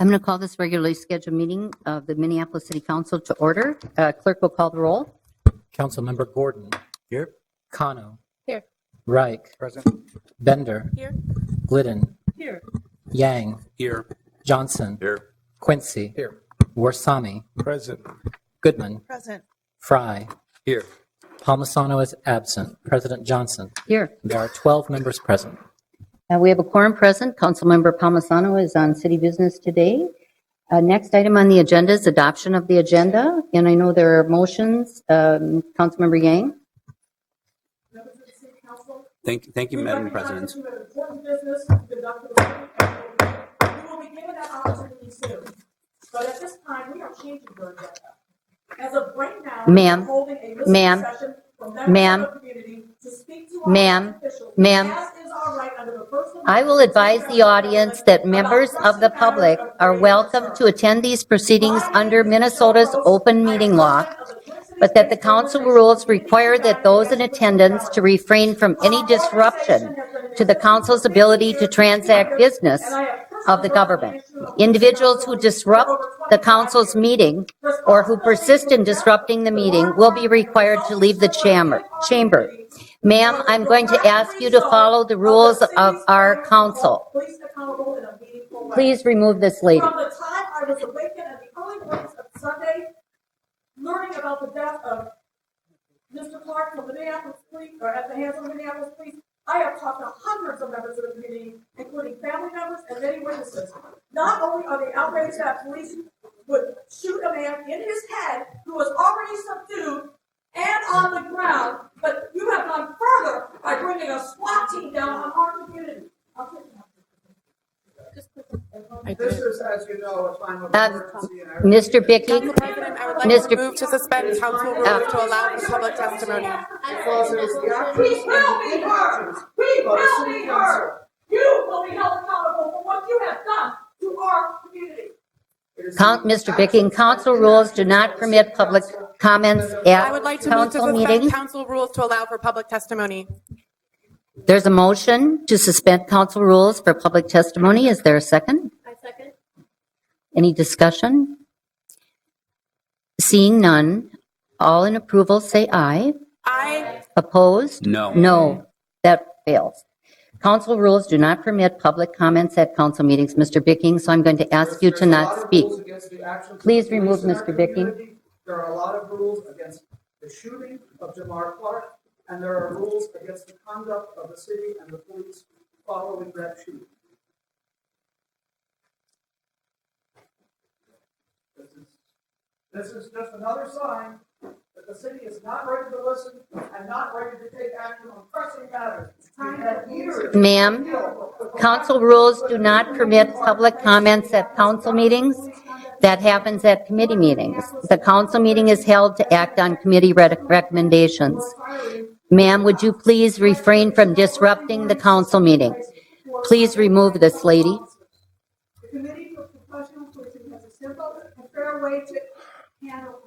I'm going to call this regularly scheduled meeting of the Minneapolis City Council to order. Clerk will call the roll. Councilmember Gordon. Here. Kano. Here. Reich. Present. Bender. Here. Glidden. Here. Yang. Here. Johnson. Here. Quincy. Here. Warsami. Present. Goodman. Present. Fry. Here. Palmisano is absent. President Johnson. Here. There are 12 members present. We have a quorum present. Councilmember Palmisano is on city business today. Next item on the agenda is adoption of the agenda. And I know there are motions. Councilmember Yang. Thank you, Madam President. You have important business to conduct with the city council. You will be given that opportunity soon. But at this time, we are changing your agenda. As of right now, Ma'am. we're holding a listening Ma'am. session for members Ma'am. of the community to speak to our Ma'am. officials, Ma'am. as is our right under the First Amendment. I will advise the audience that members of the public are welcome to attend these proceedings under Minnesota's open meeting law, but that the council rules require that those in attendance to refrain from any disruption to the council's ability to transact business of the government. Individuals who disrupt the council's meeting or who persist in disrupting the meeting will be required to leave the chamber. Ma'am, I'm going to ask you to follow the rules of our council. Police accountable in a meaningful way. Please remove this lady. From the time I was awakened at the early mornings of Sunday, learning about the death of Mr. Clark from Minneapolis Police, or at the hands of the Minneapolis Police, I have talked to hundreds of members of the community, including family members and many witnesses. Not only are they outraged that police would shoot a man in his head who was already subdued and on the ground, but you have gone further by bringing a SWAT team down on our community. This is, as you know, a time of emergency. Mr. Bicky, Council President, I would like Mr. to move to suspend council rules to allow for public testimony. Because it's the We actions will be heard. We will be heard. You will be held accountable for what you have done to our community. Mr. Bicky, council rules do not permit public comments I would like at to move to council suspend meetings. council rules to allow for public testimony. There's a motion to suspend council rules for public testimony. Is there a second? I second. Any discussion? Seeing none, all in approval say aye. Aye. Opposed? No. No. That fails. Council rules do not permit public comments at council meetings, Mr. Bicking, so I'm going to ask you to not speak. Please remove Mr. Bicking. There are a lot of rules against the shooting of Jamar Clark, and there are rules against the conduct of the city and the police following that shooting. This is just another sign that the city is not ready to listen and not ready to take action on pressing matters. We had years. Ma'am, council rules do not permit public comments at council meetings. That happens at committee meetings. The council meeting is held to act on committee recommendations. Ma'am, would you please refrain from disrupting the council meeting? Please remove this lady. The Committee for Professional Policing has a simple and fair way to handle.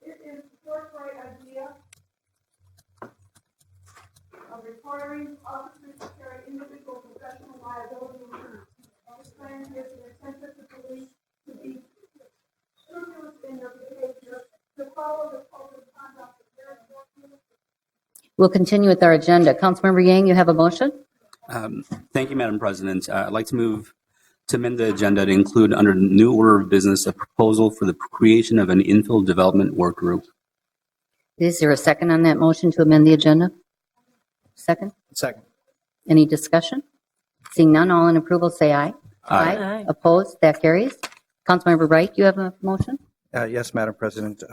It is the forthright idea of requiring officers to carry individual professional liability insurance. This plan gives an incentive to police to be scrupulous in their behavior, to follow the code of conduct of their enforcement. We'll continue with our agenda. Councilmember Yang, you have a motion? Thank you, Madam President. I'd like to move to amend the agenda to include under new order of business a proposal for the creation of an infill development work group. Is there a second on that motion to amend the agenda? Second? Second. Any discussion? Seeing none, all in approval say aye. Aye. Opposed? That carries. Councilmember Wright, you have a motion? Yes, Madam President.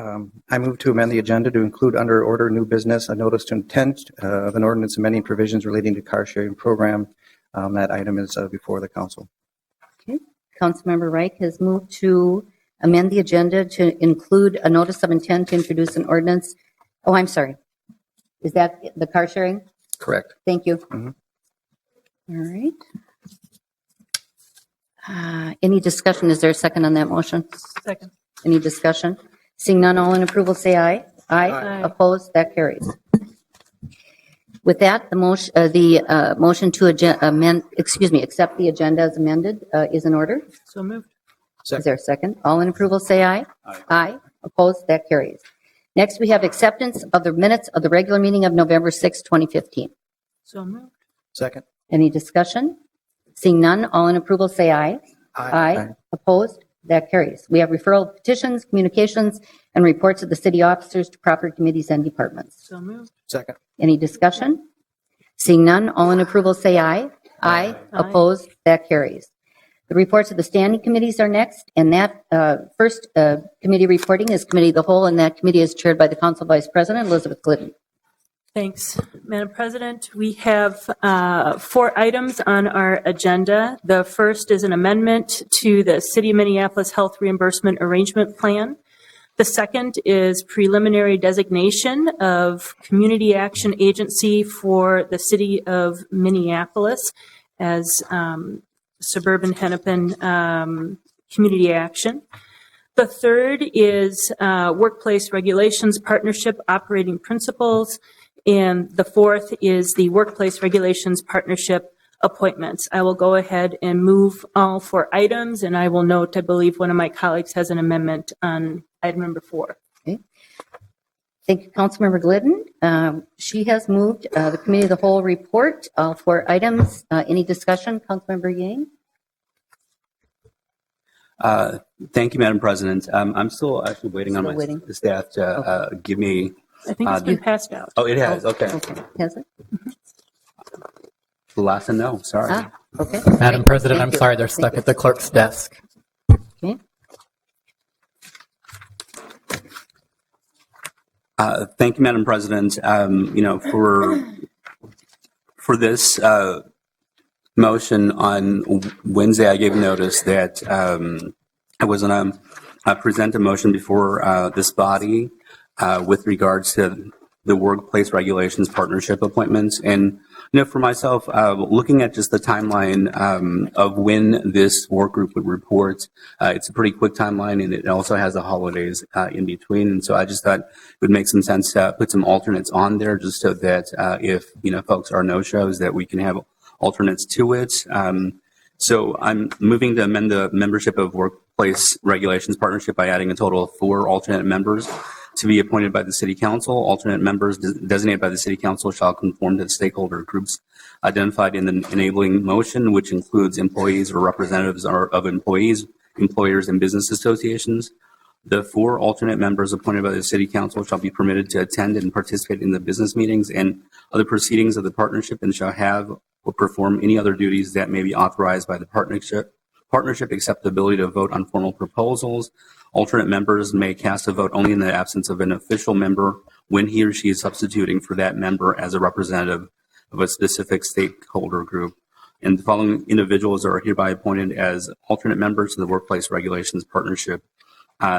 I move to amend the agenda to include under order new business a notice to intent of an ordinance amending provisions relating to car sharing program. That item is before the council. Okay. Councilmember Wright has moved to amend the agenda to include a notice of intent to introduce an ordinance. Oh, I'm sorry. Is that the car sharing? Correct. Thank you. Mhm. All right. Any discussion? Is there a second on that motion? Second. Any discussion? Seeing none, all in approval say aye. Aye. Aye. Opposed? That carries. With that, motion to accept the agenda as amended is in order. So moved. Is there a second? All in approval, say aye. Aye. Opposed? That carries. Next, we have acceptance of the minutes of the regular meeting of November 6, 2015. So moved. Second. Any discussion? Seeing none, all in approval, say aye. Aye. Opposed? That carries. We have referral petitions, communications, and reports of the city officers to proper committees and departments. So moved. Second. Any discussion? Seeing none, all in approval, say aye. Aye. Opposed? That carries. The reports of the standing committees are next, and that first committee reporting is Committee of the Whole, and that committee is chaired by the Council Vice President, Elizabeth Glidden. Thanks, Madam President. We have 4 items on our agenda. The first is an amendment to the City of Minneapolis Health Reimbursement Arrangement Plan. The second is preliminary designation of Community Action Agency for the City of Minneapolis as Suburban Hennepin Community Action. The third is Workplace Regulations Partnership Operating Principles. And the fourth is the Workplace Regulations Partnership Appointments. I will go ahead and move all 4 items, and I will note, I believe one of my colleagues has an amendment on item number 4. Okay. Thank you, Councilmember Glidden. She has moved the Committee of the Whole report, all 4 items. Any discussion, Councilmember Yang? Thank you, Madam President. I'm still actually waiting on my staff to give me. I think it's been passed out. Oh, it has. Okay. Has it? The last one, no. Sorry. Okay. Madam President, Thank I'm you. sorry, they're stuck Thank at the clerk's desk. Okay. Thank you, Madam President. For this motion on Wednesday, I gave notice that I was going to present a motion before this body with regards to the Workplace Regulations Partnership appointments. And, for myself, looking at just the timeline of when this work group would report, it's a pretty quick timeline, and it also has the holidays in between. And so I just thought it would make some sense to put some alternates on there just so that if, folks are no-shows, that we can have alternates to it. So I'm moving to amend the membership of Workplace Regulations Partnership by adding a total of 4 alternate members to be appointed by the City Council. Alternate members designated by the City Council shall conform to the stakeholder groups identified in the enabling motion, which includes employees or representatives of employees, employers, and business associations. The 4 alternate members appointed by the City Council shall be permitted to attend and participate in the business meetings and other proceedings of the partnership, and shall have or perform any other duties that may be authorized by the partnership, except the ability to vote on formal proposals. Alternate members may cast a vote only in the absence of an official member when he or she is substituting for that member as a representative of a specific stakeholder group. And the following individuals are hereby appointed as alternate members to the Workplace Regulations Partnership.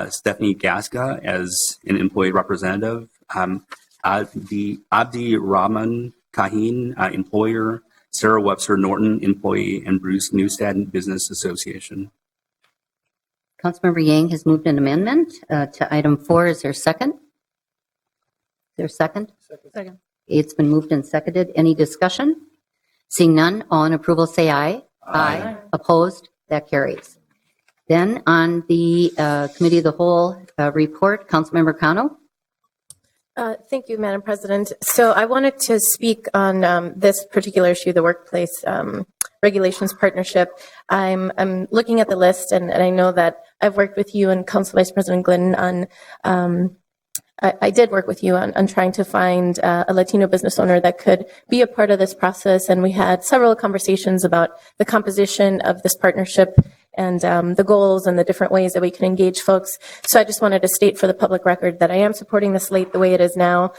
Stephanie Gaska as an employee representative, Abdi Rahman Kahin, employer, Sarah Webster Norton, employee, and Bruce Newstead, Business Association. Councilmember Yang has moved an amendment to item 4. Is there a second? Is there a second? Second. It's been moved and seconded. Any discussion? Seeing none, all in approval say aye. Aye. Opposed? That carries. Then on the Committee of the Whole report, Councilmember Cano. Thank you, Madam President. So I wanted to speak on this particular issue, the Workplace Regulations Partnership. I'm looking at the list, and I know that I've worked with you and Council Vice President Glidden on I did work with you on trying to find a Latino business owner that could be a part of this process. And we had several conversations about the composition of this partnership and the goals and the different ways that we can engage folks. So I just wanted to state for the public record that I am supporting the slate the way it is now,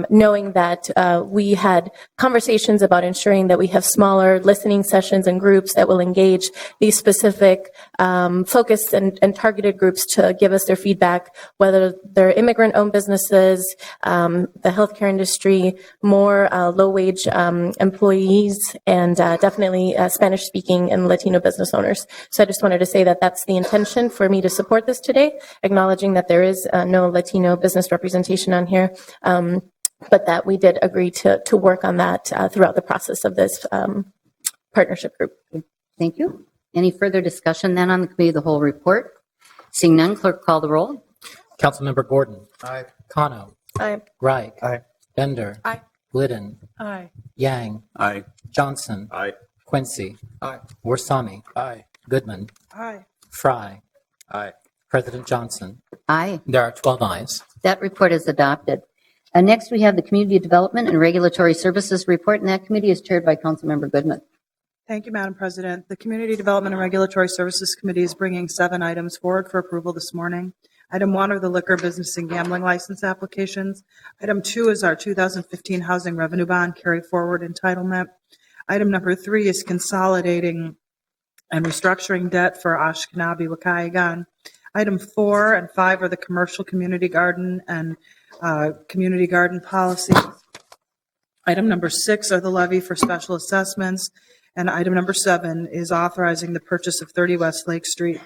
knowing that we had conversations about ensuring that we have smaller listening sessions and groups that will engage these specific focused and targeted groups to give us their feedback, whether they're immigrant-owned businesses, the healthcare industry, more low-wage employees, and definitely Spanish-speaking and Latino business owners. So I just wanted to say that that's the intention for me to support this today, acknowledging that there is no Latino business representation on here. but that we did agree to work on that throughout the process of this partnership group. Thank you. Any further discussion then on the committee of the whole report? Seeing none, clerk call the roll. Councilmember Gordon. Aye. Kano. Aye. Reich. Aye. Bender. Aye. Glidden. Aye. Yang. Aye. Johnson. Aye. Quincy. Aye. Warsami. Aye. Goodman. Aye. Fry. Aye. President Johnson. Aye. There are 12 ayes. That report is adopted. Next, we have the Community Development and Regulatory Services Report, and that committee is chaired by Councilmember Goodman. Thank you, Madam President. The Community Development and Regulatory Services Committee is bringing 7 items forward for approval this morning. Item 1 are the liquor business and gambling license applications. Item 2 is our 2015 housing revenue bond carry forward entitlement. Item number 3 is consolidating and restructuring debt for Ashkenabi Wakayagan. Item 4 and 5 are the commercial community garden and community garden policies. Item number 6 are the levy for special assessments. And item number 7 is authorizing the purchase of 30 West Lake Street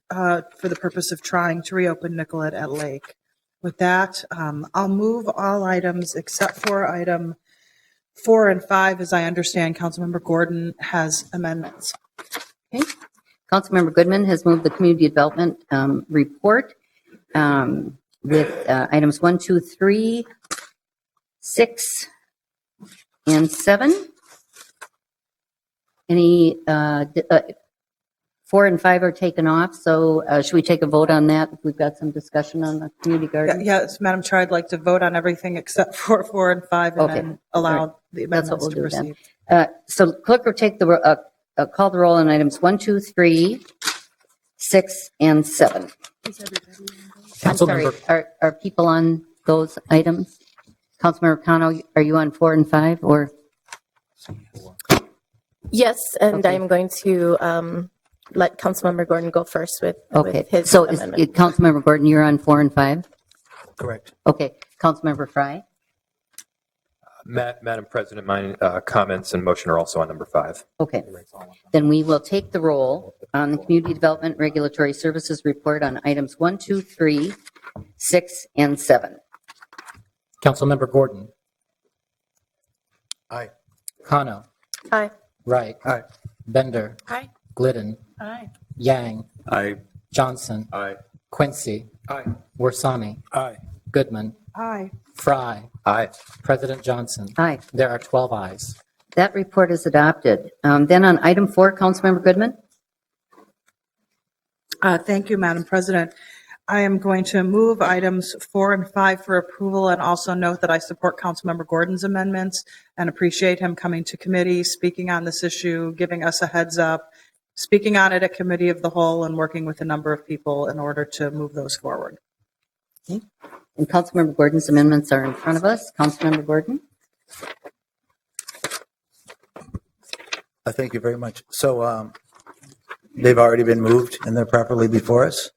for the purpose of trying to reopen Nicollet at Lake. With that, I'll move all items except for item 4 and 5, as I understand Councilmember Gordon has amendments. Okay. Councilmember Goodman has moved the Community Development report with items 1, 2, 3, 6, and 7. Any 4 and 5 are taken off, so should we take a vote on that? We've got some discussion on the community garden. Yes, Madam Chair, I'd like to vote on everything except for 4 and 5 and Okay. then allow the That's what amendments we'll to do then. proceed. So clerk will take the call the roll on items 1, 2, 3, 6, and 7. I'm sorry, Councilmember, are people on those items? Councilmember Kano, are you on 4 and 5 or? Yes, and Okay. I'm going to let Councilmember Gordon go first with his So amendment. Councilmember Gordon, you're on 4 and 5? Correct. Okay. Councilmember Fry? Madam President, my comments and motion are also on number 5. Okay. Then we will take the roll on the Community Development Regulatory Services Report on items 1, 2, 3, 6, and 7. Councilmember Gordon. Aye. Kano. Aye. Reich. Aye. Bender. Aye. Glidden. Aye. Yang. Aye. Johnson. Aye. Quincy. Aye. Warsami. Aye. Goodman. Aye. Fry. Aye. President Johnson. Aye. There are 12 ayes. That report is adopted. Then on item 4, Councilmember Goodman? Thank you, Madam President. I am going to move items 4 and 5 for approval and also note that I support Councilmember Gordon's amendments and appreciate him coming to committee, speaking on this issue, giving us a heads up, speaking on it at committee of the whole, and working with a number of people in order to move those forward. Okay. And Councilmember Gordon's amendments are in front of us. Councilmember Gordon? Thank you very much. So they've already been moved and they're properly before us?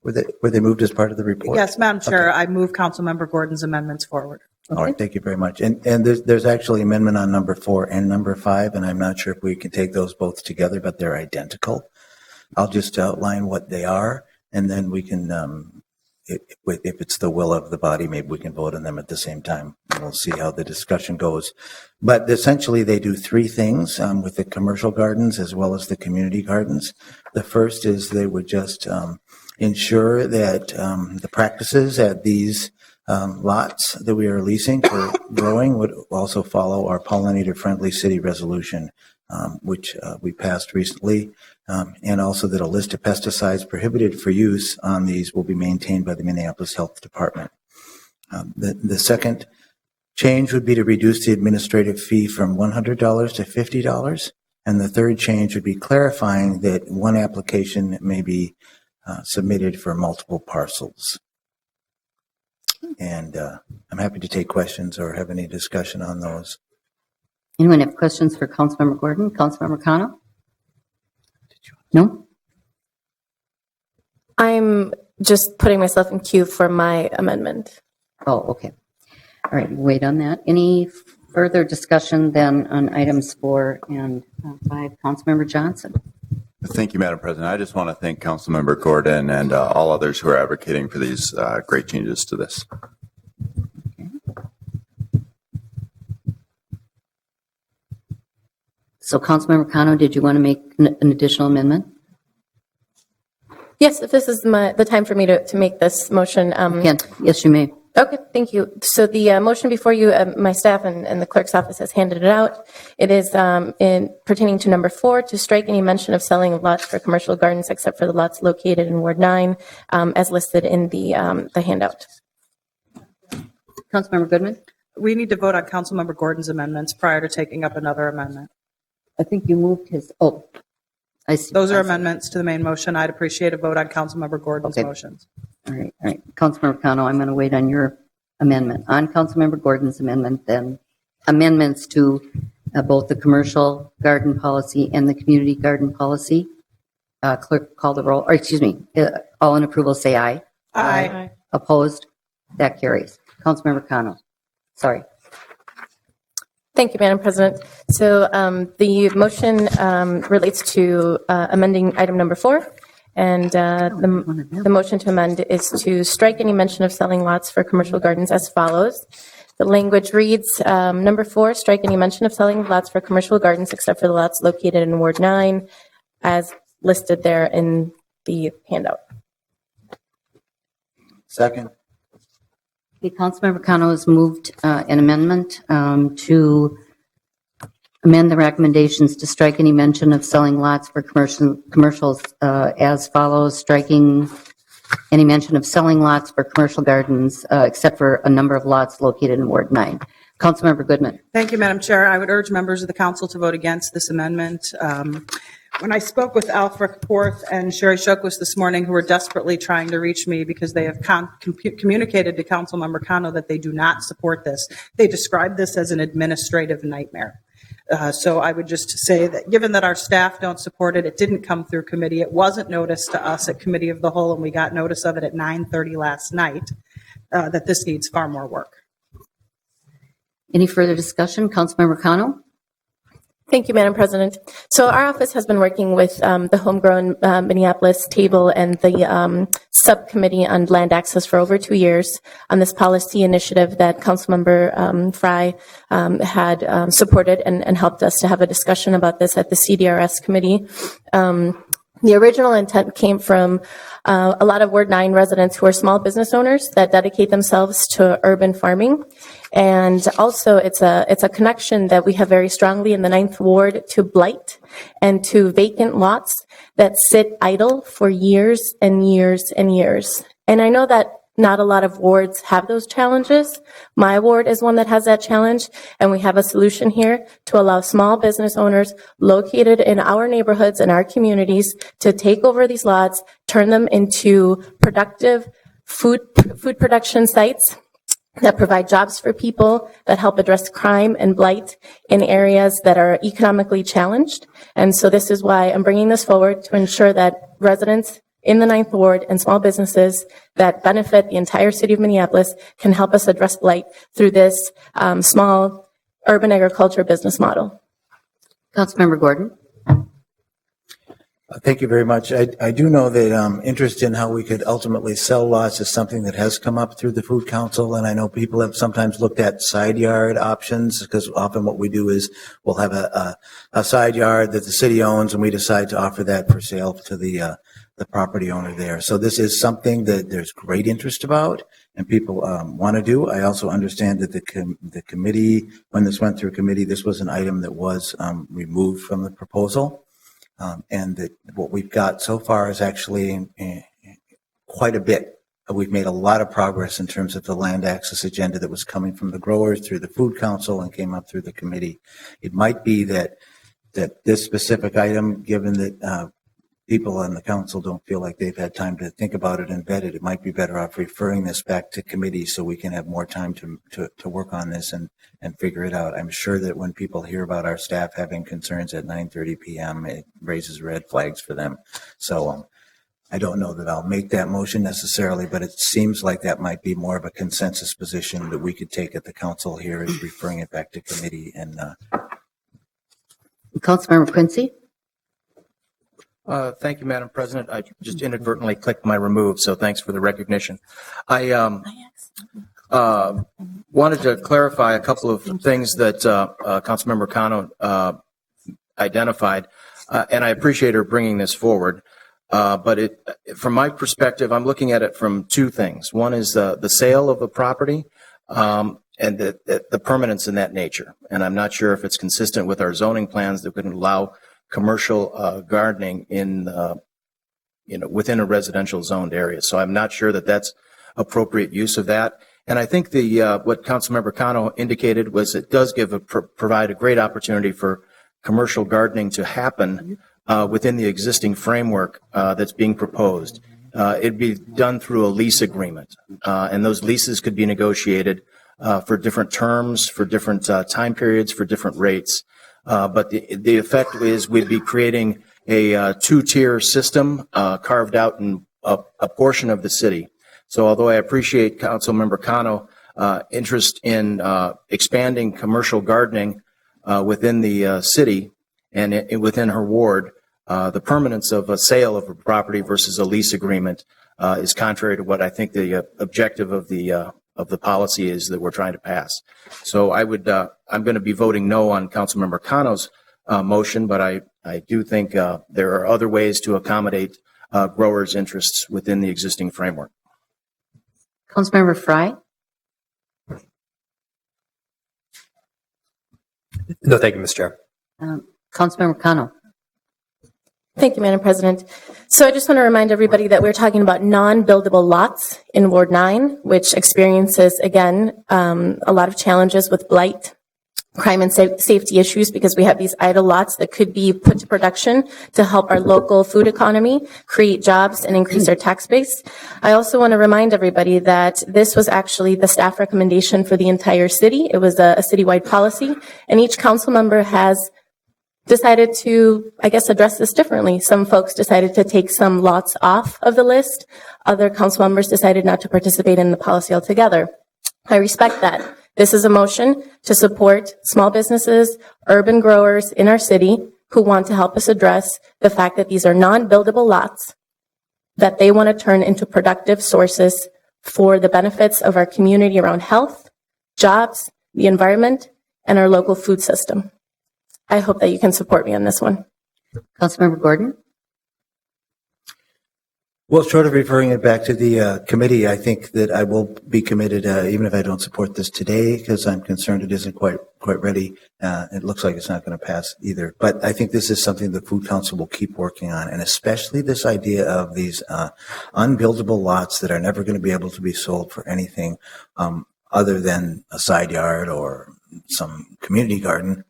Were they moved as part of the report? Yes, Madam Chair, I move Councilmember Gordon's amendments forward. All right, thank you very much. And there's actually amendment on number 4 and number 5, and I'm not sure if we can take those both together, but they're identical. I'll just outline what they are, and then we can, if it's the will of the body, maybe we can vote on them at the same time. We'll see how the discussion goes. But essentially, they do 3 things with the commercial gardens as well as the community gardens. The first is they would just ensure that the practices at these lots that we are leasing for growing would also follow our pollinator-friendly city resolution, which we passed recently, and also that a list of pesticides prohibited for use on these will be maintained by the Minneapolis Health Department. The second change would be to reduce the administrative fee from $100 to $50, and the third change would be clarifying that one application may be submitted for multiple parcels. And I'm happy to take questions or have any discussion on those. Anyone have questions for Councilmember Gordon? Councilmember Kano? No? I'm just putting myself in queue for my amendment. Oh, okay. All right, we'll wait on that. Any further discussion then on items 4 and 5? Councilmember Johnson? Thank you, Madam President. I just want to thank Councilmember Gordon and all others who are advocating for these great changes to this. So Councilmember Kano, did you want to make an additional amendment? Yes, if this is the time for me to make this motion. Yes, you may. Okay, thank you. So the motion before you, my staff and the clerk's office has handed it out. It is pertaining to number 4, to strike any mention of selling of lots for commercial gardens except for the lots located in Ward 9 as listed in the handout. Councilmember Goodman? We need to vote on Councilmember Gordon's amendments prior to taking up another amendment. I think you moved his, oh, I see. Those are I see. amendments to the main motion. I'd appreciate a vote on Councilmember Gordon's Okay. motions. All right. Councilmember Kano, I'm going to wait on your amendment. On Councilmember Gordon's amendment, then amendments to both the commercial garden policy and the community garden policy. Clerk, call the roll, or excuse me, all in approval, say aye. Aye. Opposed? That carries. Councilmember Kano. Sorry. Thank you, Madam President. So the motion relates to amending item number 4. And the motion to amend is to strike any mention of selling lots for commercial gardens as follows. The language reads, number 4, strike any mention of selling lots for commercial gardens except for the lots located in Ward 9 as listed there in the handout. Second. Okay, Councilmember Kano has moved an amendment to amend the recommendations to strike any mention of selling lots for commercials as follows, striking any mention of selling lots for commercial gardens except for a number of lots located in Ward 9. Councilmember Goodman. Thank you, Madam Chair. I would urge members of the council to vote against this amendment. When I spoke with Alfred Porth and Sherry Shokwas this morning, who were desperately trying to reach me because they have communicated to Councilmember Kano that they do not support this, they described this as an administrative nightmare. So I would just say that given that our staff don't support it, it didn't come through committee. It wasn't noticed to us at Committee of the Whole, and we got notice of it at 9:30 last night, that this needs far more work. Any further discussion? Councilmember Kano? Thank you, Madam President. So our office has been working with the Homegrown Minneapolis table and the subcommittee on land access for over 2 years on this policy initiative that Councilmember Fry had supported and helped us to have a discussion about this at the CDRS committee. The original intent came from a lot of Ward 9 residents who are small business owners that dedicate themselves to urban farming. And also it's a connection that we have very strongly in the 9th Ward to blight and to vacant lots that sit idle for years and years and years. And I know that not a lot of wards have those challenges. My ward is one that has that challenge, and we have a solution here to allow small business owners located in our neighborhoods and our communities to take over these lots, turn them into productive food production sites that provide jobs for people, that help address crime and blight in areas that are economically challenged. And so this is why I'm bringing this forward, to ensure that residents in the 9th Ward and small businesses that benefit the entire city of Minneapolis can help us address blight through this small urban agriculture business model. Councilmember Gordon? Thank you very much. I do know that interest in how we could ultimately sell lots is something that has come up through the Food Council, and I know people have sometimes looked at side yard options, because often what we do is we'll have a side yard that the city owns, and we decide to offer that for sale to the property owner there. So this is something that there's great interest about and people want to do. I also understand that the committee, when this went through committee, this was an item that was removed from the proposal. And that what we've got so far is actually quite a bit. We've made a lot of progress in terms of the land access agenda that was coming from the growers through the Food Council and came up through the committee. It might be that this specific item, given that people on the council don't feel like they've had time to think about it and vet it, it might be better off referring this back to committee so we can have more time to work on this and figure it out. I'm sure that when people hear about our staff having concerns at 9:30 p.m., it raises red flags for them. So I don't know that I'll make that motion necessarily, but it seems like that might be more of a consensus position that we could take at the council here, is referring it back to committee. And Councilmember Quincy? Thank you, Madam President. I just inadvertently clicked my remove, so thanks for the recognition. I wanted to clarify a couple of things that Councilmember Kano identified, and I appreciate her bringing this forward. But from my perspective, I'm looking at it from two things. One is the sale of the property and the permanence in that nature. And I'm not sure if it's consistent with our zoning plans that would allow commercial gardening within a residential zoned area. So I'm not sure that that's appropriate use of that. And I think what Councilmember Cano indicated was it does provide a great opportunity for commercial gardening to happen within the existing framework that's being proposed. It'd be done through a lease agreement, and those leases could be negotiated for different terms, for different time periods, for different rates. But the effect is we'd be creating a two-tier system carved out in a portion of the city. So although I appreciate Councilmember Cano interest in expanding commercial gardening within the city and within her ward, the permanence of a sale of a property versus a lease agreement is contrary to what I think the objective of the policy is that we're trying to pass. So I'm going to be voting no on Councilmember Cano's motion, but I do think there are other ways to accommodate growers' interests within the existing framework. Councilmember Fry? No, thank you, Mr. Chair. Councilmember Cano? Thank you, Madam President. So I just want to remind everybody that we're talking about non-buildable lots in Ward 9, which experiences, again, a lot of challenges with blight, crime and safety issues because we have these idle lots that could be put to production to help our local food economy, create jobs, and increase our tax base. I also want to remind everybody that this was actually the staff recommendation for the entire city. It was a citywide policy, and each council member has decided to, I guess, address this differently. Some folks decided to take some lots off of the list. Other council members decided not to participate in the policy altogether. I respect that. This is a motion to support small businesses, urban growers in our city who want to help us address the fact that these are non-buildable lots that they want to turn into productive sources for the benefits of our community around health, jobs, the environment, and our local food system. I hope that you can support me on this one. Councilmember Gordon? Well, short of referring it back to the committee, I think that I will be committed, even if I don't support this today, because I'm concerned it isn't quite ready. It looks like it's not going to pass either. But I think this is something the Food Council will keep working on, and especially this idea of these unbuildable lots that are never going to be able to be sold for anything other than a side yard or some community garden.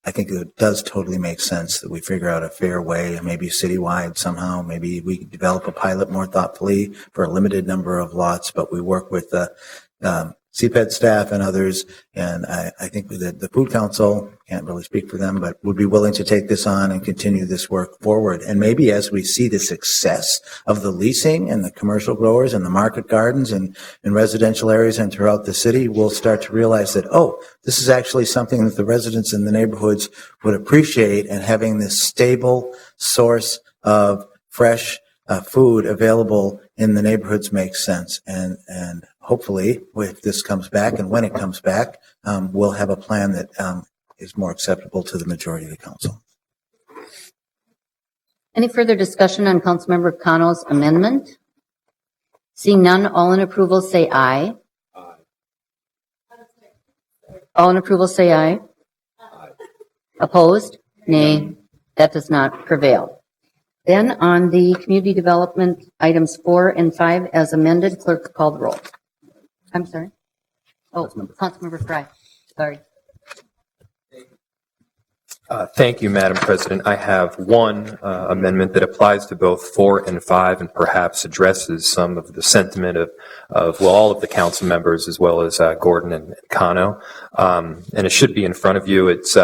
I think it does totally make sense that we figure out a fair way, maybe citywide somehow. Maybe we could develop a pilot more thoughtfully for a limited number of lots, but we work with the CPED staff and others. And I think that the Food Council, can't really speak for them, but would be willing to take this on and continue this work forward. And maybe as we see the success of the leasing and the commercial growers and the market gardens and in residential areas and throughout the city, we'll start to realize that, oh, this is actually something that the residents in the neighborhoods would appreciate, and having this stable source of fresh food available in the neighborhoods makes sense. And hopefully, if this comes back and when it comes back, we'll have a plan that is more acceptable to the majority of the council. Any further discussion on Councilmember Cano's amendment? Seeing none, all in approval say aye. Aye. All in approval say aye. Aye. Opposed? Nay. That does not prevail. Then on the community development items 4 and 5 as amended, clerk call the roll. I'm sorry. Oh, Councilmember Fry. Sorry. Thank you, Madam President. I have one amendment that applies to both 4 and 5 and perhaps addresses some of the sentiment of all of the council members as well as Gordon and Cano. And it should be in front of you. It's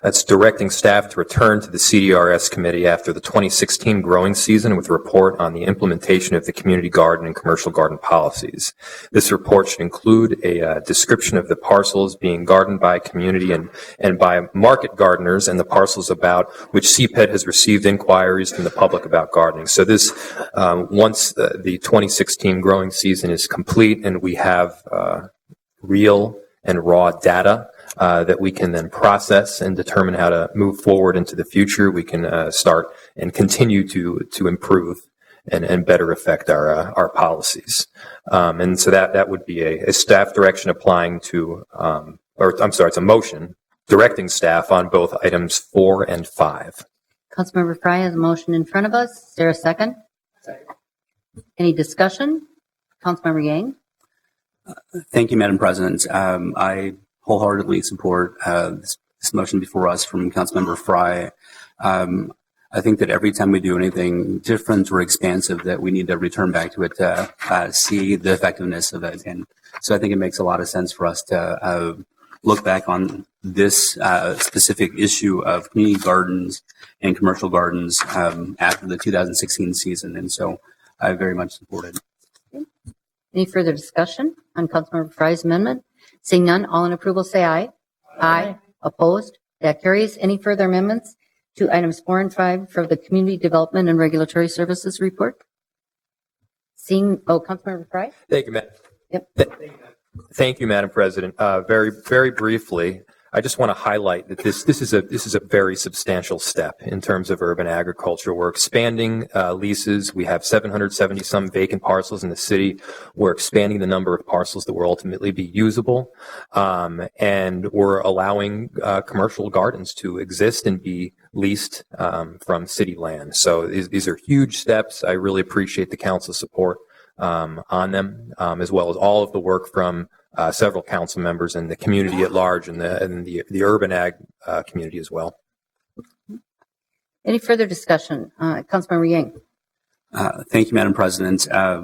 That's directing staff to return to the CDRS committee after the 2016 growing season with a report on the implementation of the community garden and commercial garden policies. This report should include a description of the parcels being gardened by community and by market gardeners and the parcels about which CPED has received inquiries from the public about gardening. So this, once the 2016 growing season is complete and we have real and raw data that we can then process and determine how to move forward into the future, we can start and continue to improve and better affect our policies. And so that would be a staff direction applying to, it's a motion directing staff on both items 4 and 5. Councilmember Fry has a motion in front of us. Is there a second? Second. Any discussion? Councilmember Yang? Thank you, Madam President. I wholeheartedly support this motion before us from Councilmember Fry. I think that every time we do anything different or expansive, that we need to return back to it to see the effectiveness of it. And so I think it makes a lot of sense for us to look back on this specific issue of community gardens and commercial gardens after the 2016 season. And so I very much support it. Any further discussion on Councilmember Fry's amendment? Seeing none, all in approval say aye. Aye. Opposed? That carries. Any further amendments to items 4 and 5 for the Community Development and Regulatory Services report? Councilmember Fry? Thank you, Madam. Yep. Thank you, Madam President. Very briefly, I just want to highlight that this is a very substantial step in terms of urban agriculture. We're expanding leases. We have 770 some vacant parcels in the city. We're expanding the number of parcels that will ultimately be usable, and we're allowing commercial gardens to exist and be leased from city land. So these are huge steps. I really appreciate the council's support on them, as well as all of the work from several council members and the community at large and the urban ag community as well. Any further discussion? Councilmember Yang? Thank you, Madam President.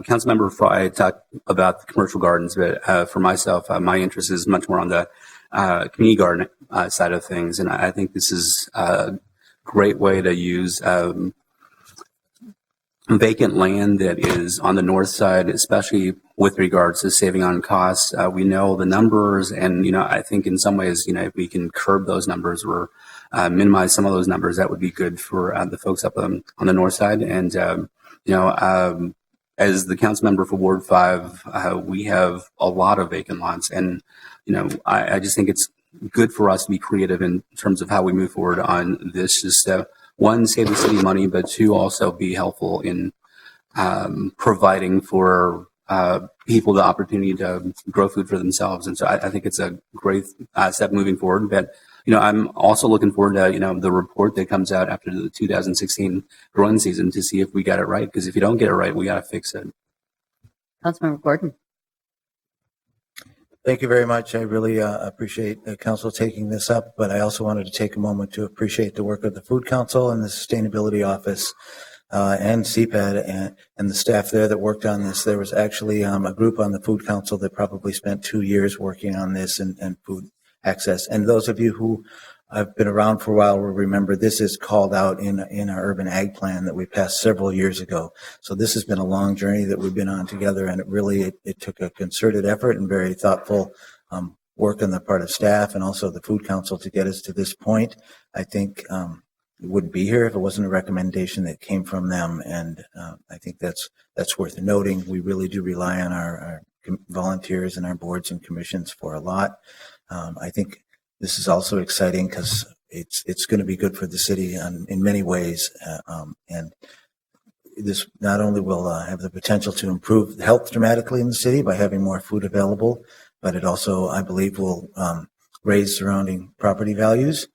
Councilmember Fry talked about the commercial gardens, but for myself, my interest is much more on the community garden side of things. And I think this is a great way to use vacant land that is on the north side, especially with regards to saving on costs. We know the numbers, and I think in some ways, if we can curb those numbers or minimize some of those numbers, that would be good for the folks up on the north side. And as the council member for Ward 5, we have a lot of vacant lots, and I just think it's good for us to be creative in terms of how we move forward on this. Just one, save the city money, but two, also be helpful in providing for people the opportunity to grow food for themselves. And so I think it's a great step moving forward. But, I'm also looking forward to, the report that comes out after the 2016 growing season to see if we got it right. Because if you don't get it right, we got to fix it. Councilmember Gordon? Thank you very much. I really appreciate the council taking this up, but I also wanted to take a moment to appreciate the work of the Food Council and the Sustainability Office and CPED and the staff there that worked on this. There was actually a group on the Food Council that probably spent 2 years working on this and food access. And those of you who have been around for a while will remember this is called out in our urban ag plan that we passed several years ago. So this has been a long journey that we've been on together, and it took a concerted effort and very thoughtful work on the part of staff and also the Food Council to get us to this point. I think it wouldn't be here if it wasn't a recommendation that came from them, and I think that's worth noting. We really do rely on our volunteers and our boards and commissions for a lot. I think this is also exciting because it's going to be good for the city in many ways, and this not only will have the potential to improve health dramatically in the city by having more food available, but it also, I believe, will raise surrounding property values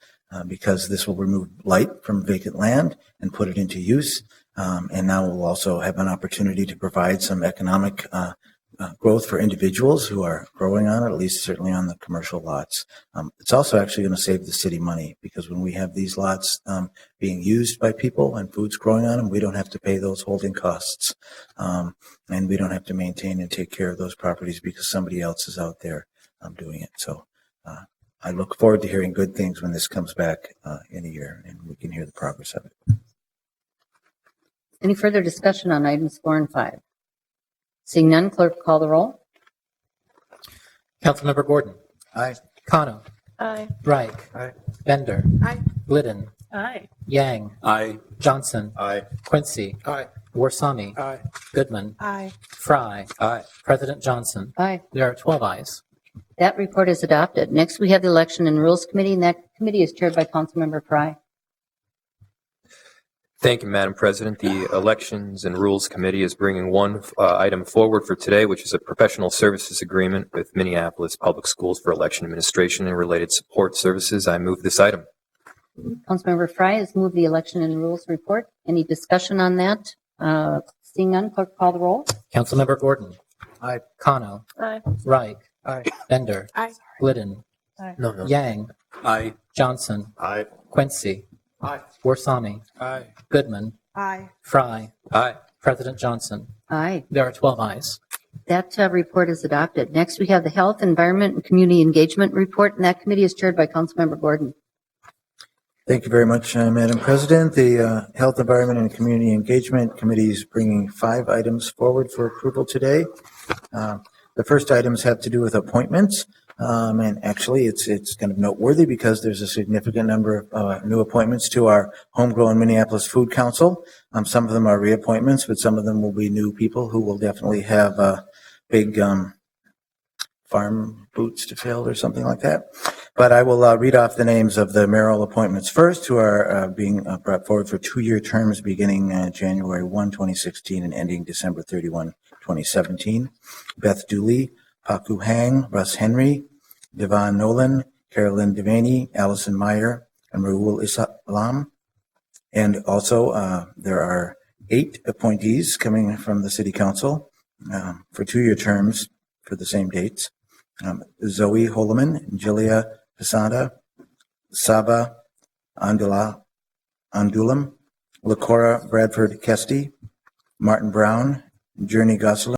because this will remove blight from vacant land and put it into use. And now we'll also have an opportunity to provide some economic growth for individuals who are growing on it, at least certainly on the commercial lots. It's also actually going to save the city money because when we have these lots being used by people and food's growing on them, we don't have to pay those holding costs. And we don't have to maintain and take care of those properties because somebody else is out there doing it. So I look forward to hearing good things when this comes back in a year and we can hear the progress of it. Any further discussion on items 4 and 5? Seeing none, clerk call the roll. Councilmember Gordon. Aye. Kano. Aye. Reich. Aye. Bender. Aye. Glidden. Aye. Yang. Aye. Johnson. Aye. Quincy. Aye. Warsami. Aye. Goodman. Aye. Fry. Aye. President Johnson. Aye. There are 12 ayes. That report is adopted. Next, we have the Election and Rules Committee, and that committee is chaired by Councilmember Fry. Thank you, Madam President. The Elections and Rules Committee is bringing one item forward for today, which is a professional services agreement with Minneapolis Public Schools for election administration and related support services. I move this item. Councilmember Fry has moved the Election and Rules report. Any discussion on that? Seeing none, clerk call the roll. Councilmember Gordon. Aye. Kano. Aye. Reich. Aye. Bender. Aye. Glidden. No. Yang. Aye. Johnson. Aye. Quincy. Aye. Warsami. Aye. Goodman. Aye. Fry. Aye. President Johnson. Aye. There are 12 ayes. That report is adopted. Next, we have the Health, Environment, and Community Engagement report, and that committee is chaired by Councilmember Gordon. Thank you very much, Madam President. The Health, Environment, and Community Engagement Committee is bringing 5 items forward for approval today. The first items have to do with appointments. And actually, it's kind of noteworthy because there's a significant number of new appointments to our homegrown Minneapolis Food Council. Some of them are reappointments, but some of them will be new people who will definitely have big farm boots to fill or something like that. But I will read off the names of the mayoral appointments first, who are being brought forward for 2-year terms beginning January 1, 2016 and ending December 31, 2017. Beth Dooley, Paku Hang, Russ Henry, Devon Nolan, Carolyn Devaney, Allison Meyer, and Raul Islam. And also, there are 8 appointees coming from the City Council for 2-year terms for the same dates. Zoe Holoman, Julia Pisanda, Saba Andulam, Lacora Bradford Kesty, Martin Brown, Journey Gosselin,